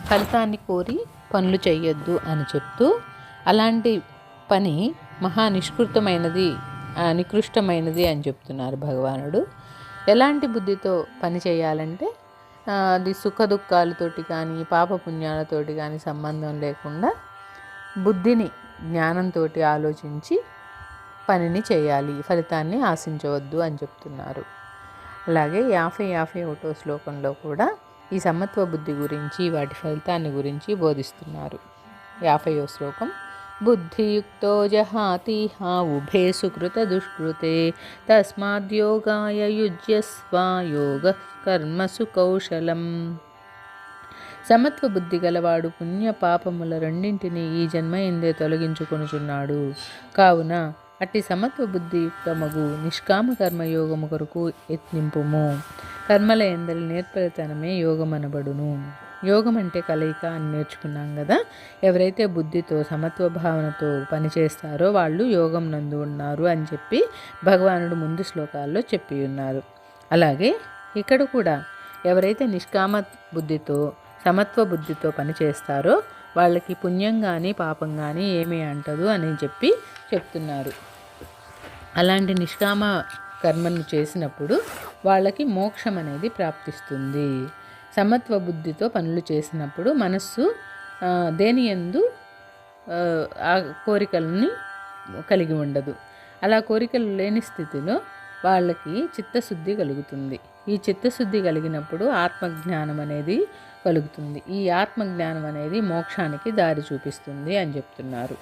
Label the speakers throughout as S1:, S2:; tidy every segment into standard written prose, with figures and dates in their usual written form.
S1: ఫలితాన్ని కోరి పనులు చేయొద్దు అని చెప్తూ, అలాంటి పని మహా నికృష్టమైనది అని చెప్తున్నారు భగవానుడు. ఎలాంటి బుద్ధితో పని చేయాలంటే అది సుఖ దుఃఖాలతోటి కానీ పాపపుణ్యాలతోటి కానీ సంబంధం లేకుండా బుద్ధిని జ్ఞానంతో ఆలోచించి పనిని చేయాలి, ఫలితాన్ని ఆశించవద్దు అని చెప్తున్నారు. అలాగే 51వ శ్లోకంలో కూడా ఈ సమత్వ బుద్ధి గురించి వాటి ఫలితాన్ని గురించి బోధిస్తున్నారు. 50వ శ్లోకం. బుద్ధియుక్తో జహాతిహ ఉభే సుకృత దుష్కృతే తస్మాద్యోగాయ యుజ్యస్వ యోగ కర్మసు కౌశలం. సమత్వ బుద్ధి గలవాడు పుణ్య పాపముల రెండింటినీ ఈ జన్మ ఎందే తొలగించుకొనుచున్నాడు. కావున అట్టి సమత్వ బుద్ధియుక్తమగు నిష్కామ కర్మయోగము కొరకు యత్నింపుము. కర్మల ఎందలి నేర్పరితనమే యోగమనబడును. యోగం అంటే కలయిక అని నేర్చుకున్నాం కదా. ఎవరైతే బుద్ధితో సమత్వ భావనతో పనిచేస్తారో వాళ్ళు యోగం నందు ఉన్నారు అని చెప్పి భగవానుడు ముందు శ్లోకాల్లో చెప్పి ఉన్నారు. అలాగే ఇక్కడ కూడా ఎవరైతే నిష్కామ బుద్ధితో సమత్వ బుద్ధితో పనిచేస్తారో వాళ్ళకి పుణ్యం కానీ పాపం కానీ ఏమీ అంటదు అని చెప్పి చెప్తున్నారు. అలాంటి నిష్కామ కర్మను చేసినప్పుడు వాళ్ళకి మోక్షం అనేది ప్రాప్తిస్తుంది. సమత్వ బుద్ధితో పనులు చేసినప్పుడు మనస్సు దేని యందు ఆ కోరికలని కలిగి ఉండదు. అలా కోరికలు లేని స్థితిలో వాళ్ళకి చిత్తశుద్ధి కలుగుతుంది. ఈ చిత్తశుద్ధి కలిగినప్పుడు ఆత్మజ్ఞానం అనేది కలుగుతుంది. ఈ ఆత్మజ్ఞానం అనేది మోక్షానికి దారి చూపిస్తుంది అని చెప్తున్నారు.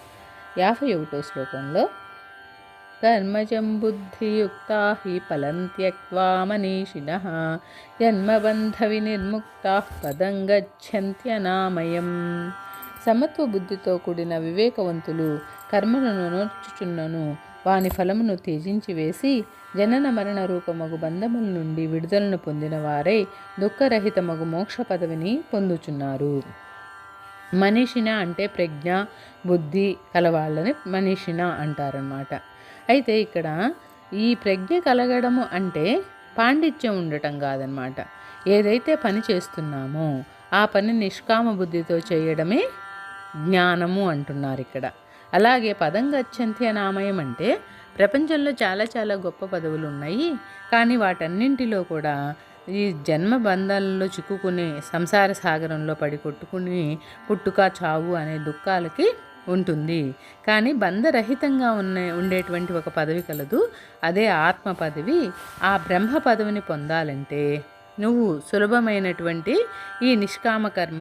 S1: 51వ శ్లోకంలో కర్మజం బుద్ధియుక్తా హి ఫలం త్యక్వా మనీషిణః జన్మబంధ వినిర్ముక్తా పదం గచ్చంత్యనామయం. సమత్వ బుద్ధితో కూడిన వివేకవంతులు కర్మలను నోర్చుచున్నను వాని ఫలమును త్యజించి వేసి జనన మరణ రూపమగు బంధముల నుండి విడుదలను పొందిన వారై దుఃఖరహితమగు మోక్ష పదవిని పొందుచున్నారు. మనీషిణ అంటే ప్రజ్ఞ బుద్ధి కలవాళ్ళని మనీషిణ అంటారన్నమాట. అయితే ఇక్కడ ఈ ప్రజ్ఞ కలగడము అంటే పాండిత్యం ఉండటం కాదనమాట. ఏదైతే పని చేస్తున్నామో ఆ పని నిష్కామ బుద్ధితో చేయడమే జ్ఞానము అంటున్నారు ఇక్కడ. అలాగే పదం గచ్చంత్యనామయం అంటే ప్రపంచంలో చాలా చాలా గొప్ప పదవులు ఉన్నాయి, కానీ వాటన్నింటిలో కూడా ఈ జన్మ బంధాలలో చిక్కుకుని సంసార సాగరంలో పడి కొట్టుకుని పుట్టుక చావు అనే దుఃఖాలకి ఉంటుంది. కానీ బంధరహితంగా ఉండేటువంటి ఒక పదవి కలదు, అదే ఆత్మ పదవి. ఆ బ్రహ్మ పదవిని పొందాలంటే నువ్వు సులభమైనటువంటి ఈ నిష్కామ కర్మ